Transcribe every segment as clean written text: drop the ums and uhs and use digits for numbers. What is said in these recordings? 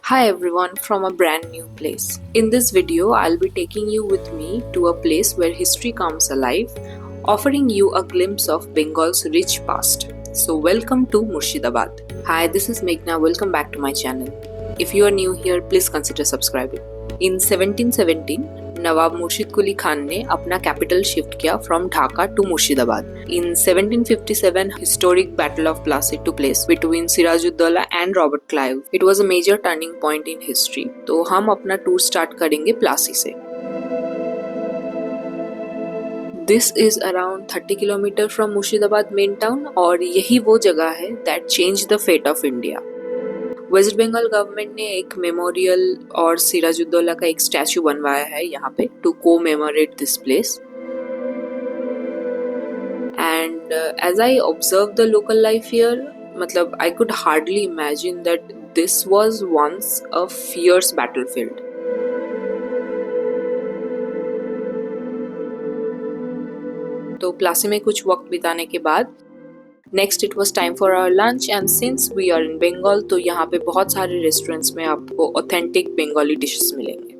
Hi everyone from a brand new place. In this video, I'll be taking you with me to a place where history comes alive, offering you a glimpse of Bengal's rich past. So welcome to Murshidabad. Hi, this is Meghna. Welcome back to my channel. If you are new here, please consider subscribing. In 1717, नवाब मुर्शिद कुली खान ने अपना capital shift किया from Dhaka to Murshidabad. In 1757, historic Battle of Plassey took place between Sirajuddaula and Robert Clive. It was a major turning point in history. तो हम अपना tour start करेंगे प्लासी से. This is around 30 kilometre from Murshidabad main town और यही वो जगह है that changed the fate of India. West Bengal government ने एक मेमोरियल और सिराजुद्दौला का एक स्टैचू बनवाया है यहाँ पे to commemorate this place. And as I observe the local life here, मतलब I could hardly imagine that this was once a fierce battlefield. तो प्लासी में कुछ वक्त बिताने के बाद next it was time for our lunch. And since we are in Bengal तो यहाँ पे बहुत सारे रेस्टोरेंट्स में आपको ऑथेंटिक बंगाली डिशेस मिलेंगे.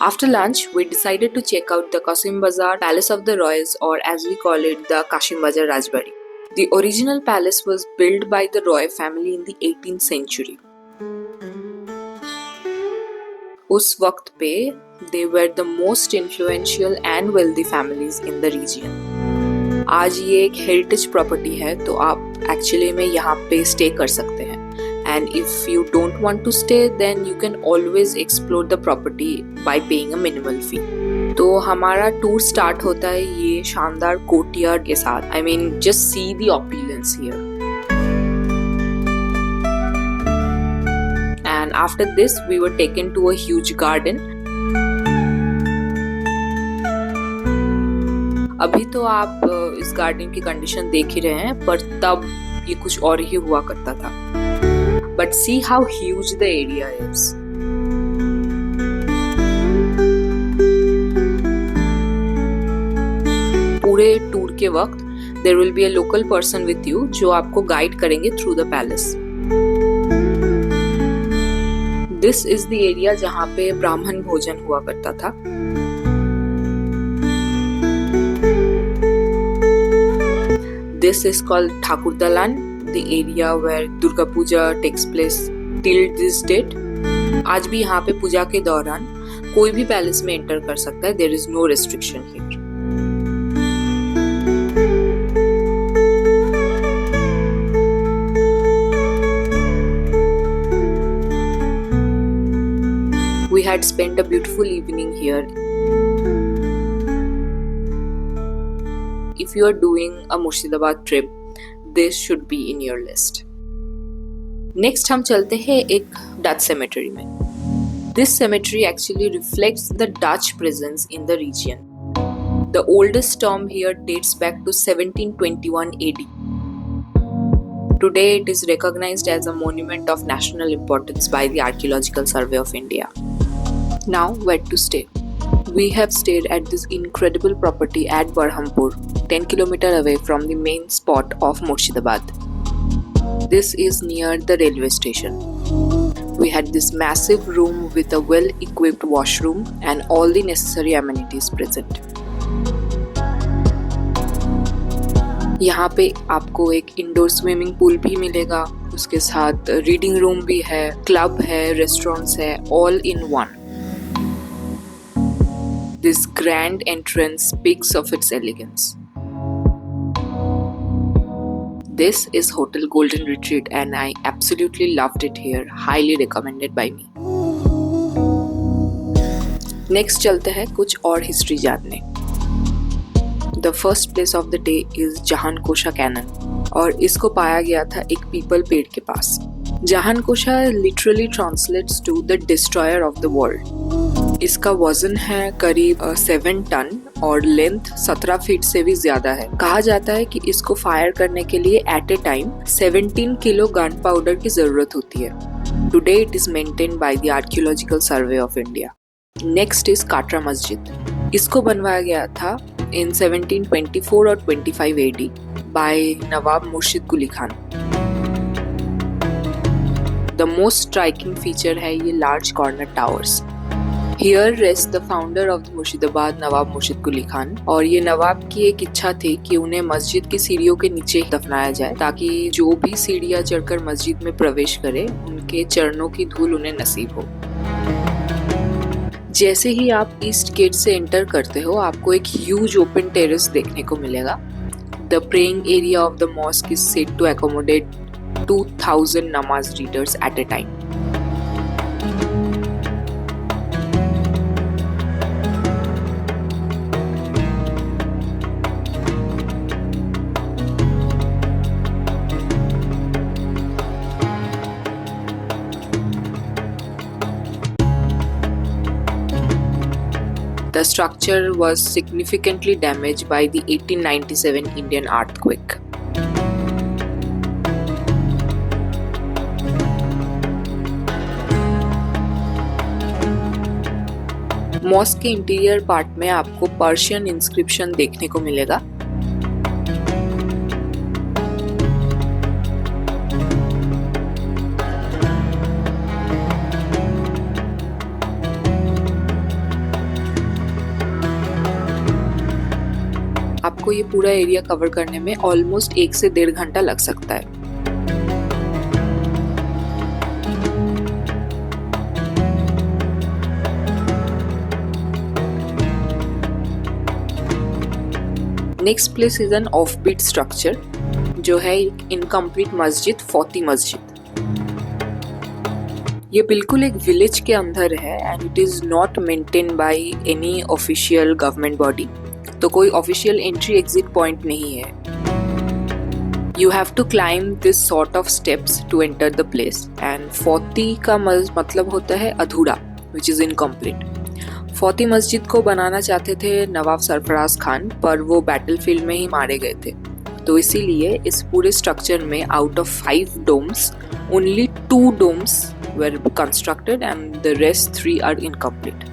After lunch we decided to check out the Kasim बाजार पैलेस ऑफ द रॉयल्स, और as we call it the Kasim Bazar Rajbari. The original palace was build by the Roy family in the 18th century. उस वक्त पे they were the most influential and wealthy families in the region. आज ये एक heritage property है तो आप एक्चुअली में यहाँ पे स्टे कर सकते हैं. And if you don't want to stay then you can always explore the property by paying a minimal fee. तो हमारा टूर स्टार्ट होता है ये शानदार कोर्टयार्ड के साथ. I mean just see the opulence here. And after this we were taken to a huge garden. अभी तो आप इस गार्डन की कंडीशन देख ही रहे हैं, पर तब ये कुछ और ही हुआ करता था. But see how huge the area is. पूरे टूर के वक्त there will be a local person with you जो आपको गाइड करेंगे through the palace. This is the area जहाँ पे ब्राह्मण भोजन हुआ करता था. This is called Thakur Dalan, the area where Durga Puja takes place till this date. आज भी यहाँ पे पूजा के दौरान कोई भी पैलेस में एंटर कर सकता है. There is no restriction here. We had spent a beautiful evening here. If you are doing a Murshidabad trip, this should be in your list. Next हम चलते हैं एक Dutch cemetery में. This cemetery actually reflects the Dutch presence in the region. The oldest tomb here dates back to 1721 AD. Today it is recognized as a monument of national importance by the Archaeological Survey of India. Now, where to stay? We have stayed at this incredible property at Berhampur, 10 kilometers away from the main spot of Murshidabad. This is near the railway station. We had this massive room with a well-equipped washroom and all the necessary amenities present. यहाँ पे आपको एक indoor swimming pool भी मिलेगा, उसके साथ reading room भी है, क्लब है, रेस्टोरेंट्स है, all in one. This grand entrance speaks of its elegance. This is Hotel Golden Retreat and I absolutely loved it here. Highly recommended by me. Next चलते हैं कुछ और हिस्ट्री जानने. The first place of the day is Jahankosa Cannon और इसको पाया गया था एक पीपल पेड़ के पास. Jahankosa literally translates to the destroyer of the world. इसका वजन है करीब 7 टन और लेंथ 17 फीट से भी ज्यादा है. कहा जाता है कि इसको फायर करने के लिए at a time 17 kilo gunpowder की जरूरत होती है. Today it is maintained by the archaeological survey of India. Next is Katra Masjid. इसको बनवाया गया था इन 1724 और 25 AD by Nawab Murshid Quli Khan. The most striking feature है ये large corner towers. Here rest the founder of the Murshidabad Nawab Murshid Quli Khan, और ये नवाब की एक इच्छा थी कि उन्हें मस्जिद की सीढ़ियों के नीचे ही दफनाया जाए ताकि जो भी सीढ़ियां चढ़कर मस्जिद में प्रवेश करे उनके चरणों की धूल उन्हें नसीब हो। जैसे ही आप ईस्ट गेट से एंटर करते हो आपको एक ह्यूज ओपन टेरेस देखने को मिलेगा। The praying area of the mosque is said to accommodate 2000 namaz readers at a time. The structure was significantly damaged by the 1897 Indian earthquake. Mask के इंटीरियर पार्ट में आपको पर्शियन इंस्क्रिप्शन देखने को मिलेगा। आपको ये पूरा एरिया कवर करने में ऑलमोस्ट 1 से 1.5 घंटा लग सकता है। Next place is an offbeat structure जो है एक इनकम्प्लीट मस्जिद, फोती मस्जिद। ये बिल्कुल एक विलेज के अंदर है and it is not maintain by any official government body, तो कोई ऑफिशियल एंट्री एग्जिट पॉइंट नहीं है। You have to climb this sort of steps to enter the place and फोती का मतलब होता है अधूरा, विच इज इनकम्प्लीट। फोती मस्जिद को बनाना चाहते थे नवाब सरफराज खान, पर वो बैटलफील्ड में ही मारे गए थे, तो इसीलिए इस पूरे स्ट्रक्चर में out of 5 domes only 2 domes were constructed and the rest 3 are incomplete.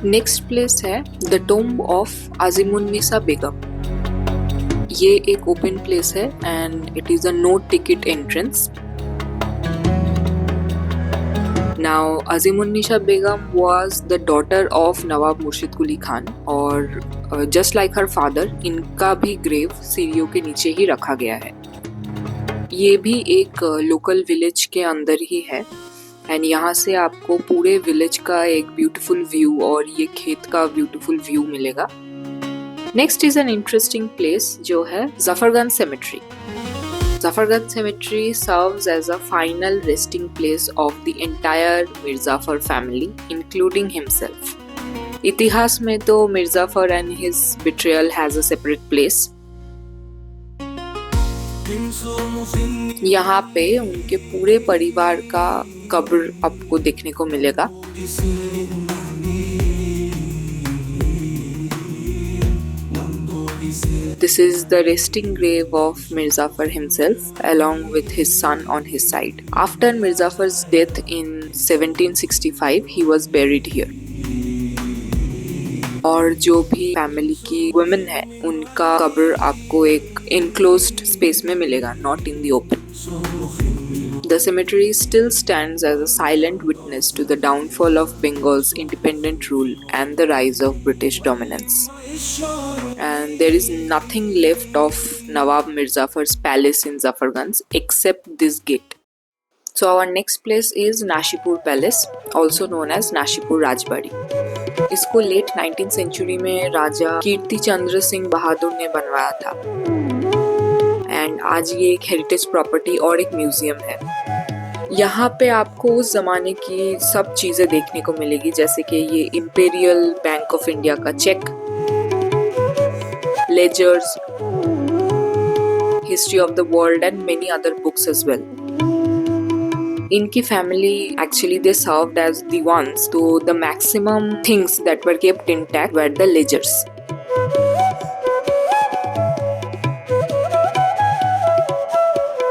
Next place है the tomb of Azimunnisa Begum. ये एक ओपन प्लेस है and it is a no ticket entrance. Now Azimunnisa Begum was the daughter of Nawab Murshid Quli Khan, और just like her father इनका भी grave सीढ़ियों के नीचे ही रखा गया है। ये भी एक लोकल विलेज के अंदर ही है एंड यहाँ से आपको पूरे विलेज का एक ब्यूटीफुल व्यू और ये खेत का ब्यूटीफुल व्यू मिलेगा। Next is an interesting place जो है Zafarganj cemetery. Zafarganj cemetery serves as a final resting place of the entire Mir Jafar family including himself. इतिहास में तो Mir Jafar and his betrayal has a separate place. यहाँ पे उनके पूरे परिवार का कब्र आपको देखने को मिलेगा। This is the resting grave of Mirzafar himself along with his son on his side. After Mirzafar's death in 1765, he was buried here. और जो भी फैमिली की वुमेन है उनका कब्र आपको एक enclosed space में मिलेगा, not in the open. The cemetery still stands as a silent witness to the downfall of Bengal's independent rule and the rise of British dominance. And there is nothing left of Nawab Mirzafar's palace in Zafarganj except this gate. So our next place is Nashipur Palace, also known as Nashipur Rajbari. इसको late 19th century में राजा कीर्ति चंद्र सिंह बहादुर ने बनवाया था and आज ये एक heritage property और एक म्यूजियम है। यहाँ पे आपको उस जमाने की सब चीजें देखने को मिलेगी, जैसे कि ये इंपीरियल बैंक ऑफ इंडिया का cheque, ledgers, history of the world and many other books as well. इनकी family actually they served as the ones, तो the maximum things that were kept intact were the ledgers.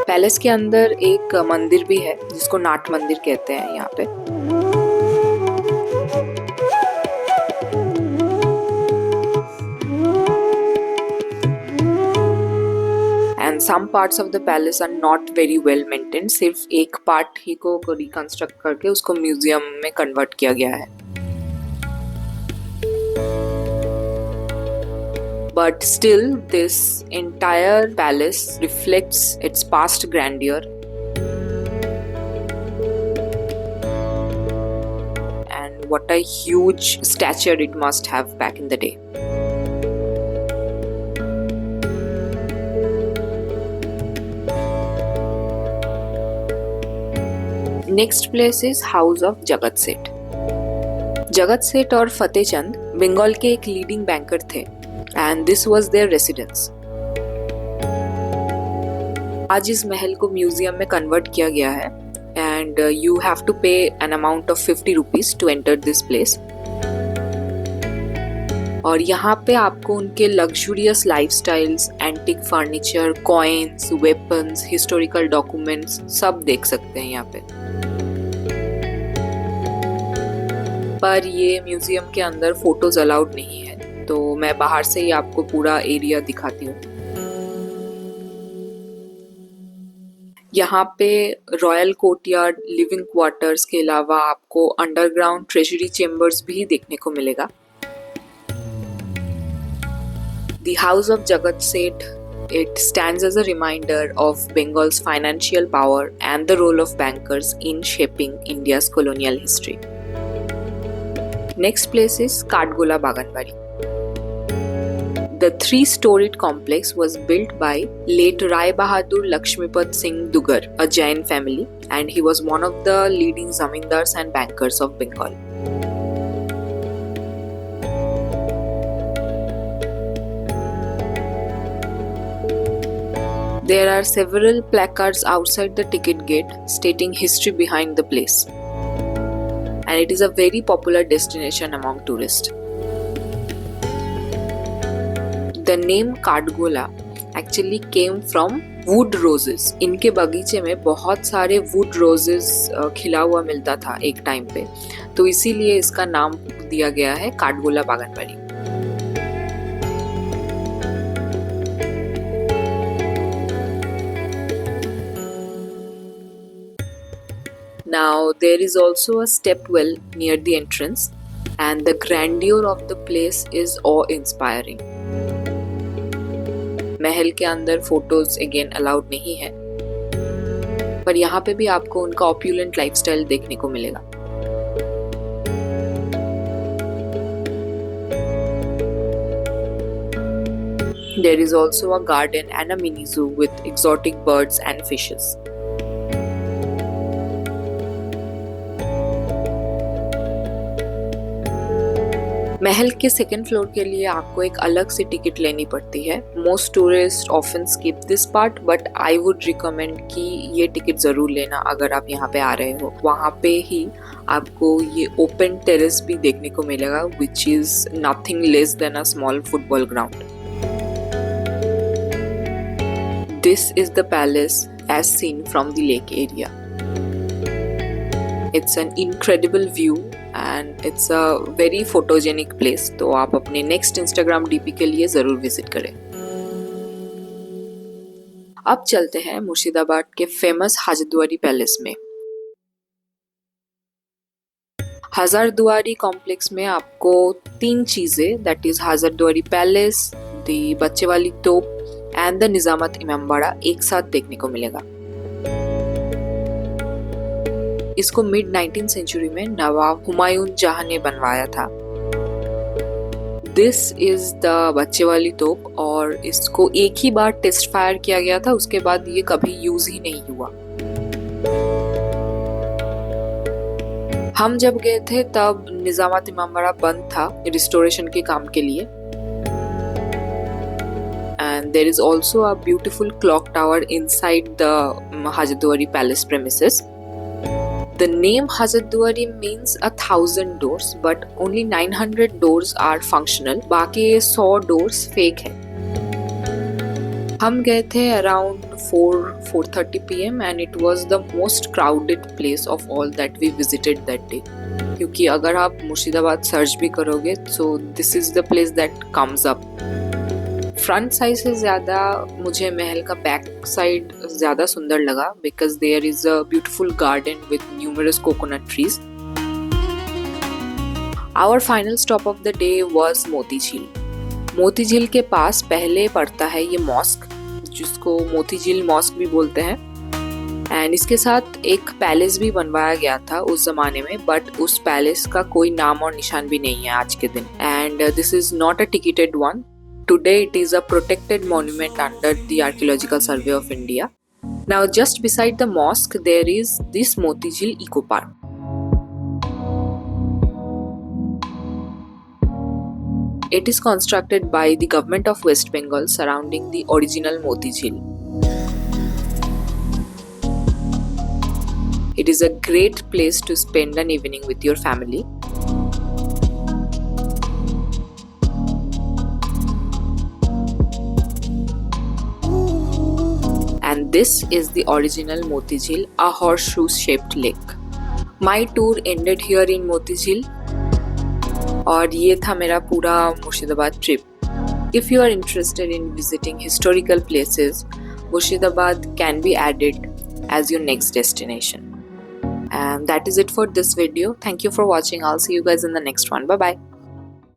Palace के अंदर एक मंदिर भी है जिसको नाट मंदिर कहते हैं यहाँ पे। And and some parts of the palace are not very well maintained. सिर्फ एक पार्ट ही को रिकंस्ट्रक्ट करके उसको म्यूजियम में कन्वर्ट किया गया है. But still, this entire palace reflects its past grandeur and what a huge stature it must have back in the day. Next place is House of Jagat Seth. जगत सेठ और फतेह चंद बंगाल के एक लीडिंग बैंकर थे and this was their residence. आज इस महल को museum में कन्वर्ट किया गया है and you have to pay an amount of 50 rupees to enter this place. और यहाँ पे आपको उनके luxurious lifestyles, antique furniture, coins, weapons, historical documents सब देख सकते हैं यहाँ पे. पर ये म्यूजियम के अंदर फोटोज अलाउड नहीं है, तो मैं बाहर से ही आपको पूरा एरिया दिखाती हूँ. यहाँ पे रॉयल कोर्टयार्ड, लिविंग क्वार्टर्स के अलावा आपको अंडरग्राउंड ट्रेजरी चेम्बर्स भी देखने को मिलेगा. The House of Jagat Seth, it stands as a reminder of Bengal's financial power and the role of bankers in shaping India's colonial history. Next place is Katgola Baganbari. The three-storied complex was built by late Rai Bahadur Lakshmipad Singh Dugar, a Jain family, and he was one of the leading zamindars and bankers of Bengal. There are several placards outside the ticket gate stating history behind the place, and it is a very popular destination among tourists. The name Katgola actually came from wood roses. इनके बगीचे में बहुत सारे wood roses खिला हुआ मिलता था एक टाइम पे, तो इसीलिए इसका नाम दिया गया है काटगोला baganbari. Now there is also a step well near the entrance, and the grandeur of the place is awe-inspiring. महल के अंदर फोटोज अगेन अलाउड नहीं है, पर यहाँ पे भी आपको उनका ऑप्युलेंट लाइफस्टाइल देखने को मिलेगा. There is also a garden and a mini zoo with exotic birds and fishes. महल के सेकेंड फ्लोर के लिए आपको एक अलग से टिकट लेनी पड़ती है. Most tourist often skip this part, but I would recommend कि ये टिकट जरूर लेना अगर आप यहाँ पे आ रहे हो. वहाँ पे ही आपको ये ओपन टेरेस भी देखने को मिलेगा, which is nothing less than a small football ground. This is the palace as seen from the lake area. It's an incredible view and it's a very photogenic place, तो आप अपने next Instagram DP के लिए जरूर visit करें. अब चलते हैं मुर्शिदाबाद के फेमस हजारदुआरी पैलेस में. हजारदुआरी कॉम्प्लेक्स में आपको तीन चीजें, that is Hazarduari palace, the बच्चे वाली तोप एंड द निजामत इमामबाड़ा एक साथ देखने को मिलेगा. इसको मिड 19th सेंचुरी में नवाब हुमायूं जहां ने बनवाया था. दिस इज द बच्चे वाली तोप, और इसको एक ही बार टेस्ट फायर किया गया था, उसके बाद ये कभी यूज ही नहीं हुआ. हम जब गए थे तब निजामत इमामबाड़ा बंद था रिस्टोरेशन के काम के लिए. And there is also a beautiful clock tower inside the Hajardwari Palace premises. The name Hajardwari means 1,000 doors, but only 900 doors are functional. बाकी 100 doors fake है. हम गए थे around 4:30 PM and it was the most crowded place of all that we visited that day. क्योंकि अगर आप Murshidabad search भी करोगे, so this is the place that comes up front side से ज़्यादा मुझे महल का बैक साइड ज़्यादा सुंदर लगा because there is a beautiful garden with numerous coconut trees. Our final stop of the day was Moti Jheel. मोती झील के पास पहले पड़ता है ये मॉस्क, जिसको मोती झील मॉस्क भी बोलते हैं. एंड इसके साथ एक पैलेस भी बनवाया गया था उस जमाने में, बट उस पैलेस का कोई नाम और निशान भी नहीं है आज के दिन. And this is not a ticketed one. Today it is a protected monument under the Archaeological Survey of India. Now just beside the mosque there is this Moti Jheel Eco Park. It is constructed by the government of West Bengal surrounding the original Moti Jheel. It is a great place to spend an evening with your family. And this is the original Moti Jheel, a horseshoe-shaped lake. My tour ended here in Moti Jheel. और ये था मेरा पूरा Murshidabad trip. If you are interested in visiting historical places, Murshidabad can be added as your next destination. And that is it for this video. Thank you for watching. I'll see you guys in the next one. Bye bye.